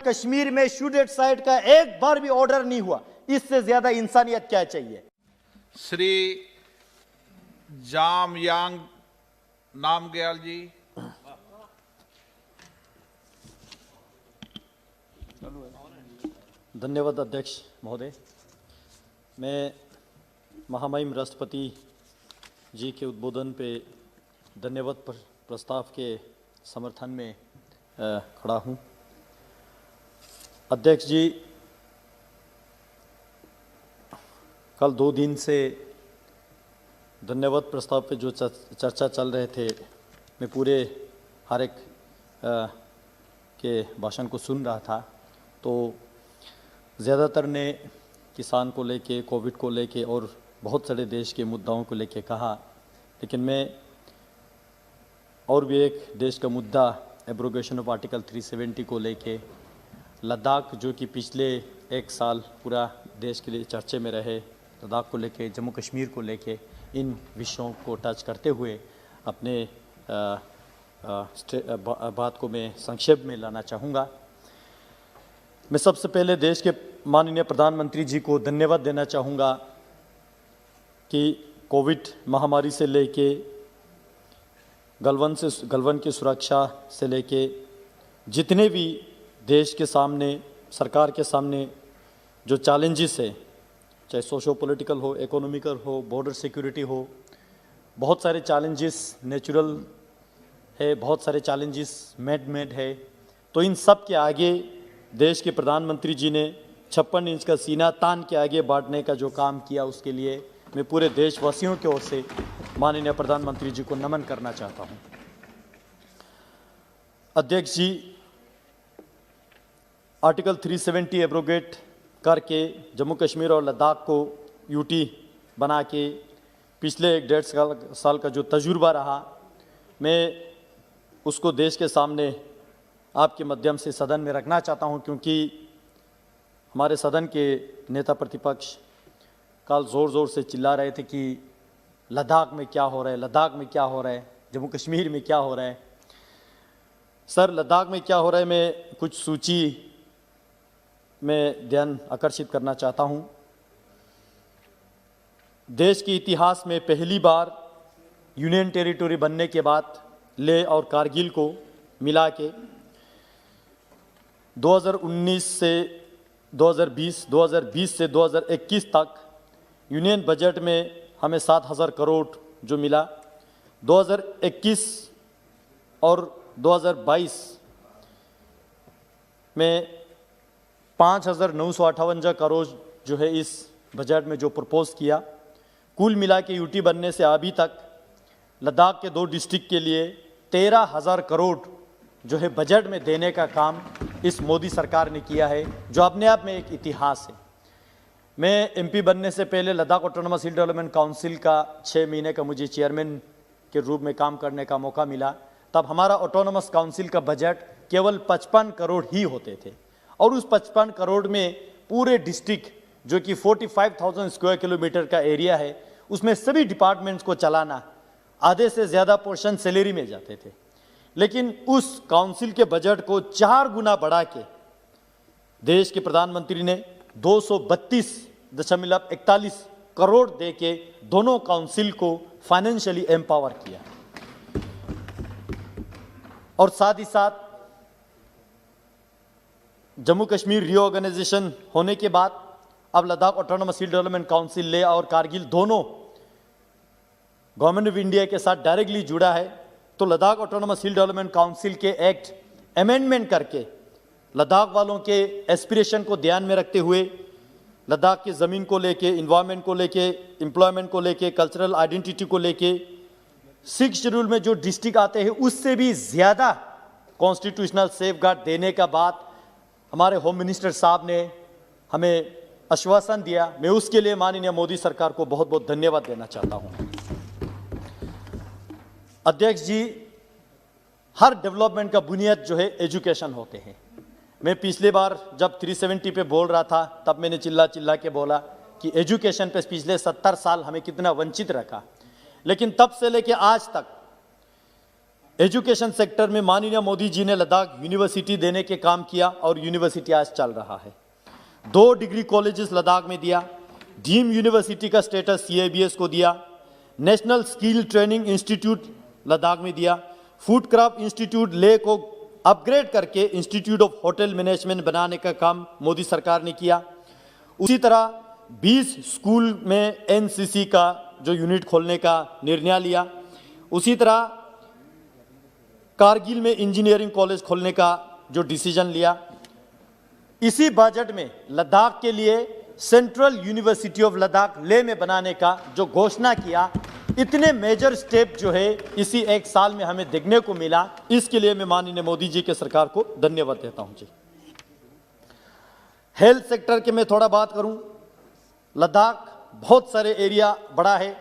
कश्मीर में शूडेसाइड का एक बार भी ऑर्डर नहीं हुआ। इससे ज्यादा इंसानियत क्या चाहिए। श्री जामयांग नामग्याल जी। धन्यवाद अध्यक्ष महोदय। मैं महामहिम राष्ट्रपति जी के उद्बोधन पे धन्यवाद प्रस्ताव के समर्थन में खड़ा हूँ। अध्यक्ष जी, कल 2 दिन से धन्यवाद प्रस्ताव पे जो चर्चा चल रहे थे, मैं पूरे हर एक के भाषण को सुन रहा था, तो ज़्यादातर ने किसान को लेके, कोविड को लेके और बहुत सारे देश के मुद्दाओं को लेके कहा, लेकिन मैं और भी एक देश का मुद्दा एब्रोगेशन ऑफ आर्टिकल 370 को लेके, लद्दाख जो कि पिछले 1 साल पूरा देश के लिए चर्चे में रहे, लद्दाख को लेके, जम्मू कश्मीर को लेके, इन विषयों को टच करते हुए अपने बात को मैं संक्षेप में लाना चाहूँगा। मैं सबसे पहले देश के माननीय प्रधानमंत्री जी को धन्यवाद देना चाहूँगा कि कोविड महामारी से लेके गलवान की सुरक्षा से लेके जितने भी देश के सामने, सरकार के सामने जो चैलेंजेस है, चाहे सोशो पॉलिटिकल हो, इकोनॉमिकल हो, बॉर्डर सिक्योरिटी हो, बहुत सारे चैलेंजेस नेचुरल है, बहुत सारे चैलेंजेस मेड है, तो इन सब के आगे देश के प्रधानमंत्री जी ने 56 इंच का सीना तान के आगे बढ़ने का जो काम किया, उसके लिए मैं पूरे देशवासियों की ओर से माननीय प्रधानमंत्री जी को नमन करना चाहता हूं। अध्यक्ष जी, आर्टिकल 370 एब्रोगेट करके जम्मू कश्मीर और लद्दाख को यूटी बना के पिछले 1.5 साल का जो तजुर्बा रहा, मैं उसको देश के सामने आपके माध्यम से सदन में रखना चाहता हूं, क्योंकि हमारे सदन के नेता प्रतिपक्ष कल ज़ोर से चिल्ला रहे थे कि लद्दाख में क्या हो रहा है, लद्दाख में क्या हो रहा है, जम्मू कश्मीर में क्या हो रहा है। सर, लद्दाख में क्या हो रहा है, मैं कुछ सूची में ध्यान आकर्षित करना चाहता हूं। देश के इतिहास में पहली बार यूनियन टेरिटरी बनने के बाद लेह और कारगिल को मिला के 2019 से 2020, 2020 से 2021 तक यूनियन बजट में हमें 7,000 करोड़ जो मिला। 2021 और 2022 में 5,958 करोड़ जो है इस बजट में जो प्रपोज किया। कुल मिला के यूटी बनने से अभी तक लद्दाख के 2 डिस्ट्रिक्ट के लिए 13,000 करोड़ जो है बजट में देने का काम इस मोदी सरकार ने किया है, जो अपने आप में एक इतिहास है। मैं एमपी बनने से पहले लद्दाख ऑटोनोमस हिल डेवलपमेंट काउंसिल का 6 महीने का मुझे चेयरमैन के रूप में काम करने का मौका मिला। तब हमारा ऑटोनोमस काउंसिल का बजट केवल 55 करोड़ ही होते थे, और उस 55 करोड़ में पूरे डिस्ट्रिक्ट जो कि 45,000 स्क्वायर किलोमीटर का एरिया है, उसमें सभी डिपार्टमेंट्स को चलाना, आधे से ज़्यादा पोर्शन सैलरी में जाते थे। लेकिन उस काउंसिल के बजट को 4 गुना बढ़ा के देश के प्रधानमंत्री ने 232.41 करोड़ दे के दोनों काउंसिल को फाइनेंशियली एम्पावर किया। और साथ ही साथ जम्मू कश्मीर रीऑर्गेनाइजेशन होने के बाद अब लद्दाख ऑटोनोमस हिल डेवलपमेंट काउंसिल लेह और कारगिल दोनों गवर्नमेंट ऑफ इंडिया के साथ डायरेक्टली जुड़ा है। तो लद्दाख ऑटोनोमस हिल डेवलपमेंट काउंसिल के एक्ट अमेंडमेंट करके लद्दाख वालों के एस्पिरेशन को ध्यान में रखते हुए लद्दाख की ज़मीन को लेके, इन्वायरमेंट को लेके, एम्प्लॉयमेंट को लेके, कल्चरल आइडेंटिटी को लेके 6 शेड्यूल में जो डिस्ट्रिक्ट आते हैं उससे भी ज़्यादा कॉन्स्टिट्यूशनल सेफगार्ड देने का बात हमारे होम मिनिस्टर साहब ने हमें आश्वासन दिया। मैं उसके लिए माननीय मोदी सरकार को बहुत बहुत धन्यवाद देना चाहता हूं। अध्यक्ष जी, हर डेवलपमेंट का बुनियाद जो है एजुकेशन होते हैं। मैं पिछले बार जब 370 पे बोल रहा था तब मैंने चिल्ला के बोला कि एजुकेशन पे पिछले 70 साल हमें कितना वंचित रखा, लेकिन तब से लेके आज तक एजुकेशन सेक्टर में माननीय मोदी जी ने लद्दाख यूनिवर्सिटी देने के काम किया और यूनिवर्सिटी आज चल रहा है। 2 डिग्री कॉलेजेस लद्दाख में दिया, डीम यूनिवर्सिटी का स्टेटस CIBS को दिया, national skill training institute Ladakh में दिया, फूड क्राफ्ट इंस्टीट्यूट लेह को अपग्रेड करके इंस्टीट्यूट ऑफ होटल मैनेजमेंट बनाने का काम मोदी सरकार ने किया। उसी तरह 20 स्कूल में NCC का जो यूनिट खोलने का निर्णय लिया। उसी तरह कारगिल में इंजीनियरिंग कॉलेज खोलने का जो डिसीजन लिया। इसी बजट में लद्दाख के लिए central university of Ladakh Leh में बनाने का जो घोषणा किया, इतने मेजर स्टेप जो है इसी 1 साल में हमें देखने को मिला। इसके लिए मैं माननीय मोदी जी के सरकार को धन्यवाद देता हूं जी। हेल्थ सेक्टर के मैं थोड़ा बात करूं, लद्दाख बहुत सारे एरिया बड़ा है,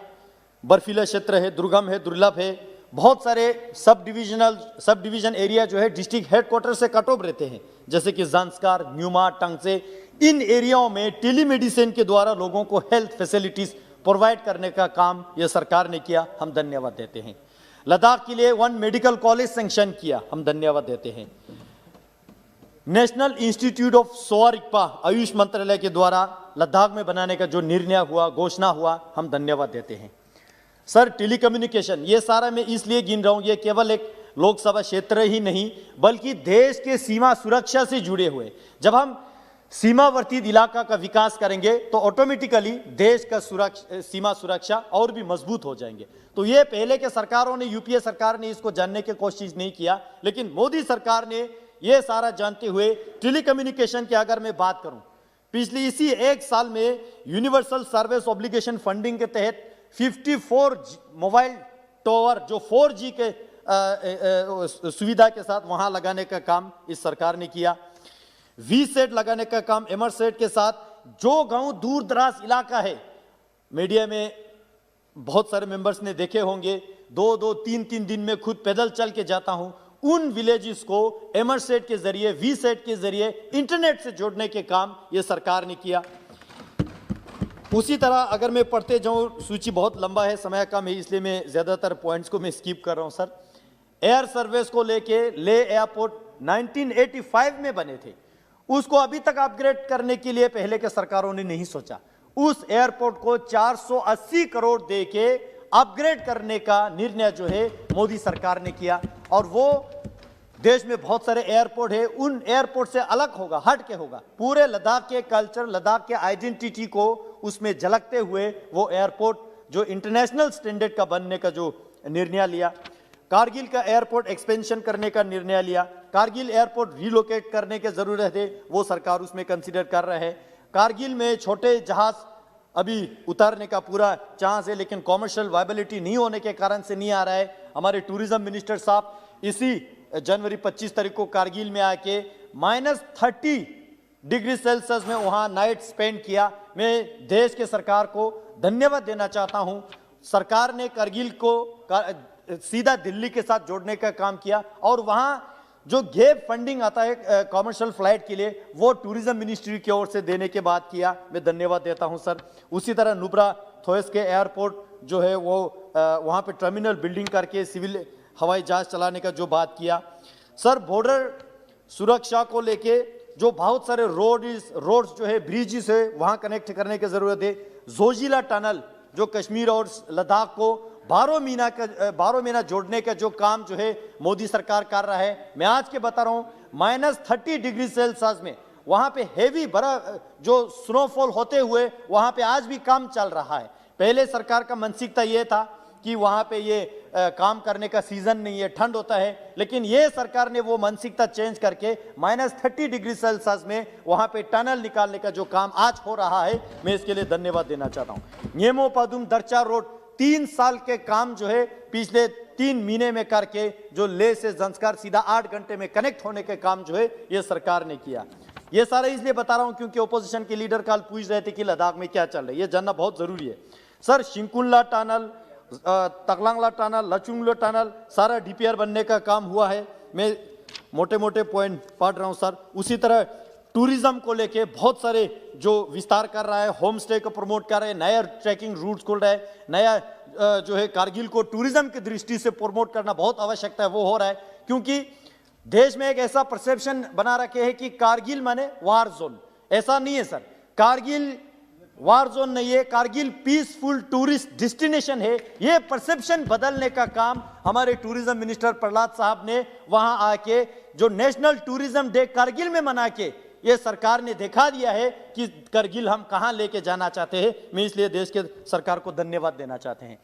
बर्फीला क्षेत्र है, दुर्गम है, दुर्लभ है। बहुत सारे सब डिवीजन एरिया जो है डिस्ट्रिक्ट हेडक्वार्टर से कट ऑफ रहते हैं, जैसे कि ज़ांस्कार, न्यूमा, टंगसे। इन एरियाओं में टेलीमेडिसिन के द्वारा लोगों को हेल्थ फैसिलिटीज प्रोवाइड करने का काम यह सरकार ने किया, हम धन्यवाद देते हैं। लद्दाख के लिए 1 मेडिकल कॉलेज सैंक्शन किया, हम धन्यवाद देते हैं। नेशनल इंस्टीट्यूट ऑफ सोवा आयुष मंत्रालय के द्वारा लद्दाख में बनाने का जो निर्णय हुआ, घोषणा हुआ, हम धन्यवाद देते हैं। सर, टेलीकम्युनिकेशन, ये सारा मैं इसलिए गिन रहा हूं, ये केवल एक लोकसभा क्षेत्र ही नहीं बल्कि देश के सीमा सुरक्षा से जुड़े हुए। जब हम सीमावर्ती इलाका का विकास करेंगे तो ऑटोमेटिकली देश का सीमा सुरक्षा और भी मजबूत हो जाएंगे। तो ये पहले के सरकारों ने, यूपीए सरकार ने इसको जानने की कोशिश नहीं किया, लेकिन मोदी सरकार ने ये सारा जानते हुए टेलीकम्युनिकेशन की अगर मैं बात करूं, पिछले इसी 1 साल में यूनिवर्सल सर्विस ऑब्लिगेशन फंडिंग के तहत 54 मोबाइल टावर जो 4G के सुविधा के साथ वहां लगाने का काम इस सरकार ने किया। VSAT लगाने का काम एमरसेट के साथ। जो गांव दूर दराज इलाका है, मीडिया में बहुत सारे मेंबर्स ने देखे होंगे, 2-2, 3-3 दिन में खुद पैदल चल के जाता हूं, उन विलेजेस को एमरसेट के जरिए, VSAT के जरिए इंटरनेट से जोड़ने के काम यह सरकार ने किया। उसी तरह अगर मैं पढ़ते जाऊं, सूची बहुत लंबा है, समय कम है, इसलिए मैं ज्यादातर पॉइंट्स को मैं स्किप कर रहा हूं। सर, एयर सर्विस को लेके ले एयरपोर्ट 1985 में बने थे, उसको अभी तक अपग्रेड करने के लिए पहले के सरकारों ने नहीं सोचा। उस एयरपोर्ट को 480 करोड़ दे के अपग्रेड करने का निर्णय जो है मोदी सरकार ने किया। और वो देश में बहुत सारे एयरपोर्ट है, उन एयरपोर्ट से अलग होगा, हट के होगा। पूरे लद्दाख के कल्चर, लद्दाख के आइडेंटिटी को उसमें झलकते हुए वो एयरपोर्ट जो इंटरनेशनल स्टैंडर्ड का बनने का जो निर्णय लिया। कारगिल का एयरपोर्ट एक्सपेंशन करने का निर्णय लिया। कारगिल एयरपोर्ट रिलोकेट करने की जरूरत है, वो सरकार उसमें कंसीडर कर रहा है। कारगिल में छोटे जहाज अभी उतारने का पूरा चांस है, लेकिन कॉमर्शियल वायबिलिटी नहीं होने के कारण से नहीं आ रहा है। हमारे टूरिज्म मिनिस्टर साहब इसी जनवरी 25 तारीख को कारगिल में आके -30 डिग्री सेल्सियस में वहां नाइट स्पेंड किया। मैं देश के सरकार को धन्यवाद देना चाहता हूं। सरकार ने कारगिल को सीधा दिल्ली के साथ जोड़ने का काम किया और वहां जो गैप फंडिंग आता है कॉमर्शियल फ्लाइट के लिए, वो टूरिज्म मिनिस्ट्री की ओर से देने के बाद किया। मैं धन्यवाद देता हूं सर। उसी तरह नुब्रा थोयस के एयरपोर्ट जो है वो वहां पे टर्मिनल बिल्डिंग करके सिविल हवाई जहाज चलाने का जो बात किया। सर, बॉर्डर सुरक्षा को लेके जो बहुत सारे रोड्स जो है, ब्रिजेस है, वहां कनेक्ट करने की जरूरत है। जोजिला टनल जो कश्मीर और लद्दाख को 12 महीना जोड़ने का जो काम जो है मोदी सरकार कर रहा है। मैं आज के बता रहा हूं, -30 डिग्री सेल्सियस में वहां पे हेवी बर्फ जो स्नोफॉल होते हुए वहां पे आज भी काम चल रहा है। पहले सरकार का मानसिकता यह था कि वहां पे ये काम करने का सीजन नहीं है, ठंड होता है, लेकिन ये सरकार ने वो मानसिकता चेंज करके -30 डिग्री सेल्सियस में वहां पे टनल निकालने का जो काम आज हो रहा है, मैं इसके लिए धन्यवाद देना चाहता हूं। न्येमो पादुम दर्चा रोड 3 साल के काम जो है पिछले 3 महीने में करके जो लेह से ज़ंस्कार सीधा 8 घंटे में कनेक्ट होने के काम जो है ये सरकार ने किया। ये सारा इसलिए बता रहा हूं क्योंकि ओपोजिशन के लीडर कल पूछ रहे थे कि लद्दाख में क्या चल रहा है, ये जानना बहुत जरूरी है। Sir, Shinkula tunnel, Takalangla tunnel, Lachunglo tunnel, सारा DPR बनने का काम हुआ है। मैं मोटे मोटे पॉइंट पढ़ रहा हूं सर। उसी तरह टूरिज्म को लेके बहुत सारे जो विस्तार कर रहा है, होम स्टे को प्रमोट कर रहे हैं, नया ट्रैकिंग रूट्स खोल रहा है, नया जो है कारगिल को टूरिज्म की दृष्टि से प्रमोट करना बहुत आवश्यकता है, वो हो रहा है। क्योंकि देश में एक ऐसा परसेप्शन बना रखे है कि कारगिल माने वार जोन। ऐसा नहीं है सर, कारगिल वार जोन नहीं है, कारगिल पीसफुल टूरिस्ट डेस्टिनेशन है। ये परसेप्शन बदलने का काम हमारे टूरिज्म मिनिस्टर प्रहलाद साहब ने वहां आके जो नेशनल टूरिज्म डे कारगिल में मना के ये सरकार ने दिखा दिया है कि कारगिल हम कहां लेके जाना चाहते हैं। मैं इसलिए देश के सरकार को धन्यवाद देना चाहते हैं।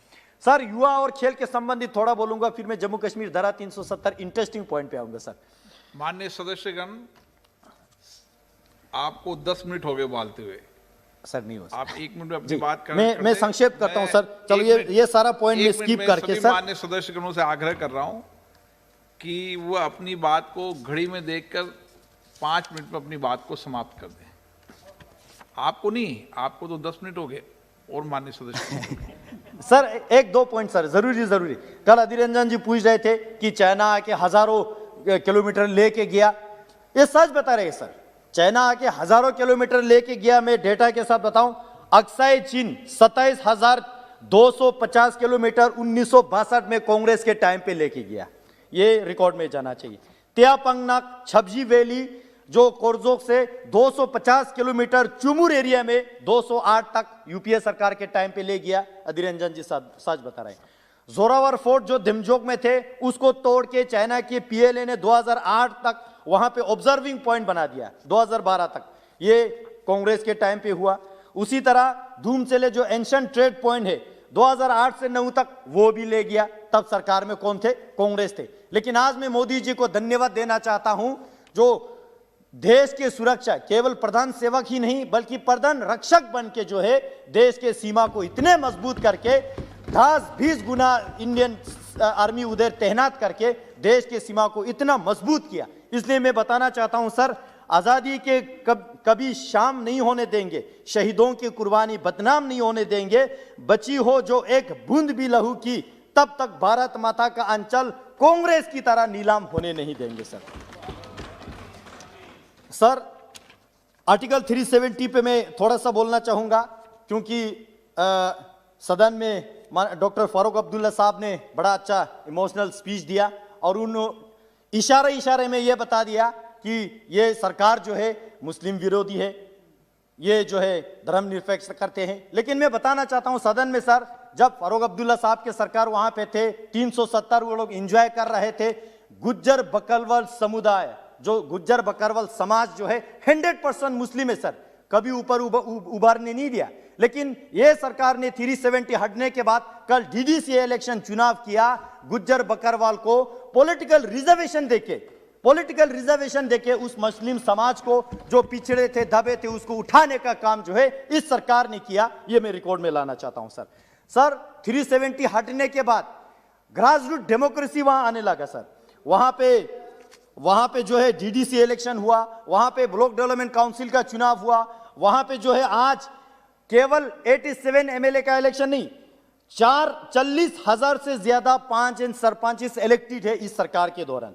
सर, युवा और खेल के संबंधित थोड़ा बोलूंगा, फिर मैं जम्मू कश्मीर धारा 370 इंटरेस्टिंग पॉइंट पे आऊंगा। सर, माननीय सदस्यगण, आपको 10 मिनट हो गए बोलते हुए। सर नहीं हो सर, आप 1 मिनट में अपनी बात कर। मैं संक्षेप करता हूं सर। चलो ये सारा पॉइंट में स्किप करके सर, माननीय सदस्यगणों से आग्रह कर रहा हूं कि वो अपनी बात को घड़ी में देखकर 5 मिनट में अपनी बात को समाप्त कर दें। आपको नहीं, आपको तो 10 मिनट हो गए। और माननीय सदस्य सर, 1-2 पॉइंट सर, जरूरी। कल अधीर रंजन जी पूछ रहे थे कि चाइना आके हजारों किलोमीटर लेके गया। ये सच बता रहे हैं सर, चाइना आके हजारों किलोमीटर लेके गया। मैं डेटा के साथ बताऊं, अक्साई चीन 27,250 किलोमीटर 1962 में कांग्रेस के टाइम पे लेके गया। ये रिकॉर्ड में जाना चाहिए। त्यापंगनाक छबजी वैली जो कोरजोक से 250 किलोमीटर चुमुर एरिया में 208 तक यूपीए सरकार के टाइम पे ले गया। अधीर रंजन जी सच बता रहे हैं। जोरावर फोर्ट जो धिमजोक में थे उसको तोड़ के चाइना के पीएलए ने 2008 तक वहां पे ऑब्जर्विंग पॉइंट बना दिया, 2012 तक। ये कांग्रेस के टाइम पे हुआ। उसी तरह धूमचेले जो एंशिएंट ट्रेड पॉइंट है 2008 से 9 तक वो भी ले गया। तब सरकार में कौन थे? कांग्रेस थे। लेकिन आज मैं मोदी जी को धन्यवाद देना चाहता हूं जो देश के सुरक्षा केवल प्रधान सेवक ही नहीं बल्कि प्रधान रक्षक बन के जो है देश के सीमा को इतने मजबूत करके 10-20 गुना इंडियन आर्मी उधर तैनात करके देश के सीमा को इतना मजबूत किया। इसलिए मैं बताना चाहता हूं सर, आजादी के कभी शाम नहीं होने देंगे, शहीदों की कुर्बानी बदनाम नहीं होने देंगे। बची हो जो एक बूंद भी लहू की, तब तक भारत माता का अंचल कांग्रेस की तरह नीलाम होने नहीं देंगे। सर, आर्टिकल 370 पे मैं थोड़ा सा बोलना चाहूंगा, क्योंकि सदन में डॉक्टर फारूक अब्दुल्ला साहब ने बड़ा अच्छा इमोशनल स्पीच दिया और उन इशारे में यह बता दिया कि ये सरकार जो है मुस्लिम विरोधी है, ये जो है धर्मनिरपेक्ष करते हैं। लेकिन मैं बताना चाहता हूं सदन में सर, जब फारूक अब्दुल्ला साहब के सरकार वहां पे थे 370 वो लोग एंजॉय कर रहे थे। गुज्जर बकरवाल समुदाय, जो गुज्जर बकरवाल समाज जो है 100% मुस्लिम है सर, कभी ऊपर उभारने नहीं दिया। लेकिन यह सरकार ने 370 हटने के बाद कल डीडीसी इलेक्शन चुनाव किया, गुज्जर बकरवाल को पॉलिटिकल रिजर्वेशन देके उस मुस्लिम समाज को जो पिछड़े थे दबे थे उसको उठाने का काम जो है इस सरकार ने किया। यह मैं रिकॉर्ड में लाना चाहता हूं सर 370 हटने के बाद ग्रास रूट डेमोक्रेसी वहां आने लगा सर। वहां पे जो है डीडीसी इलेक्शन हुआ, वहां पे ब्लॉक डेवलपमेंट काउंसिल का चुनाव हुआ, वहां पे जो है आज केवल 87 एमएलए का इलेक्शन नहीं, 40,000 से ज्यादा पंच एंड सरपंच इलेक्टेड है इस सरकार के दौरान।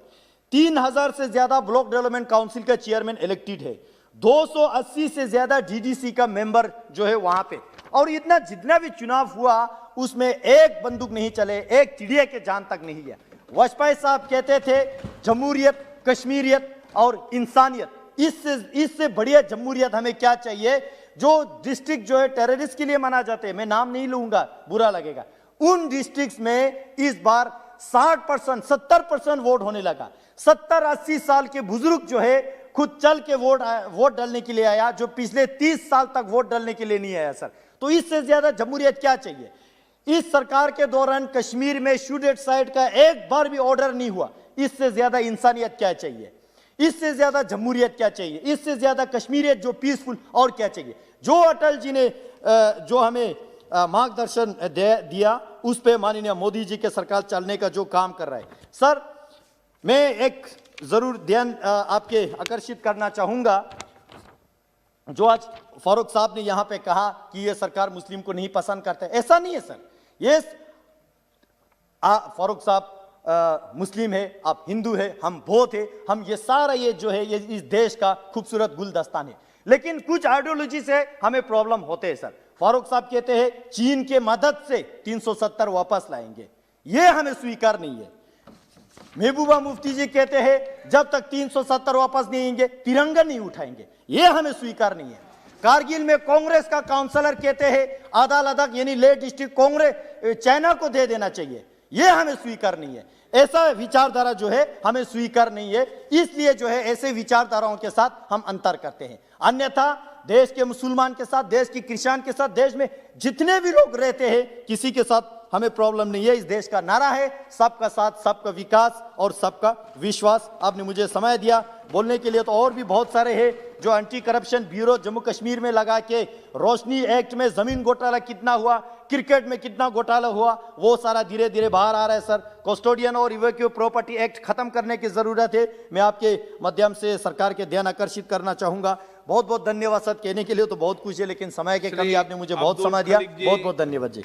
3,000 से ज्यादा ब्लॉक डेवलपमेंट काउंसिल का चेयरमैन इलेक्टेड है, 280 से ज्यादा डीडीसी का मेंबर जो है वहां पे। और इतना जितना भी चुनाव हुआ उसमें एक बंदूक नहीं चले, एक चिड़िया के जान तक नहीं गया। वाजपेयी साहब कहते थे जमहूरियत, कश्मीरियत और इंसानियत, इससे बढ़िया जमहूरियत हमें क्या चाहिए। जो डिस्ट्रिक्ट जो है टेररिस्ट के लिए माना जाते हैं, मैं नाम नहीं लूंगा बुरा लगेगा, उन डिस्ट्रिक्ट्स में इस बार 60% 70% वोट होने लगा। 70-80 साल के बुजुर्ग जो है खुद चल के वोट डालने के लिए आया, जो पिछले 30 साल तक वोट डालने के लिए नहीं आया सर। तो इससे ज्यादा जमहूरियत क्या चाहिए। इस सरकार के दौरान कश्मीर में शूट एट साइड का एक बार भी ऑर्डर नहीं हुआ। इससे ज्यादा इंसानियत क्या चाहिए, इससे ज्यादा जमहूरियत क्या चाहिए, इससे ज्यादा कश्मीरियत जो पीसफुल और क्या चाहिए। जो अटल जी ने जो हमें मार्गदर्शन दिया उस पे माननीय मोदी जी के सरकार चलने का जो काम कर रहा है सर, मैं एक जरूर ध्यान आपके आकर्षित करना चाहूंगा। जो आज फारूक साहब ने यहां पे कहा कि यह सरकार मुस्लिम को नहीं पसंद करता है, ऐसा नहीं है सर। ये फारूक साहब मुस्लिम है, आप हिंदू है, हम बौद्ध है, हम ये सारा ये जो है ये इस देश का खूबसूरत गुलदस्तान है। लेकिन कुछ आइडियोलॉजी से हमें प्रॉब्लम होते हैं सर। फारूक साहब कहते हैं चीन के मदद से 370 वापस लाएंगे, ये हमें स्वीकार नहीं है। महबूबा मुफ्ती जी कहते हैं जब तक 370 वापस नहीं आएंगे तिरंगा नहीं उठाएंगे, ये हमें स्वीकार नहीं है। कारगिल में कांग्रेस का काउंसलर कहते हैं आधा लद्दाख यानी लेह डिस्ट्रिक्ट कांग्रेस चाइना को दे देना चाहिए, ये हमें स्वीकार नहीं है। ऐसा विचारधारा जो है हमें स्वीकार नहीं है, इसलिए जो है ऐसे विचारधाराओं के साथ हम अंतर करते हैं। अन्यथा देश के मुसलमान के साथ, देश की क्रिश्चियन के साथ, देश में जितने भी लोग रहते हैं किसी के साथ हमें प्रॉब्लम नहीं है। इस देश का नारा है सबका साथ, सबका विकास और सबका विश्वास। आपने मुझे समय दिया बोलने के लिए, तो और भी बहुत सारे हैं जो anti corruption bureau Jammu Kashmir में लगा के, रोशनी एक्ट में जमीन घोटाला कितना हुआ, क्रिकेट में कितना घोटाला हुआ, वो सारा धीरे धीरे बाहर आ रहा है सर। कस्टोडियन और इवैक्यू प्रॉपर्टी एक्ट खत्म करने की जरूरत है। मैं आपके माध्यम से सरकार के ध्यान आकर्षित करना चाहूंगा। बहुत बहुत धन्यवाद सर। कहने के लिए तो बहुत कुछ है लेकिन समय के कमी, आपने मुझे बहुत समय दिया। बहुत बहुत धन्यवाद जी।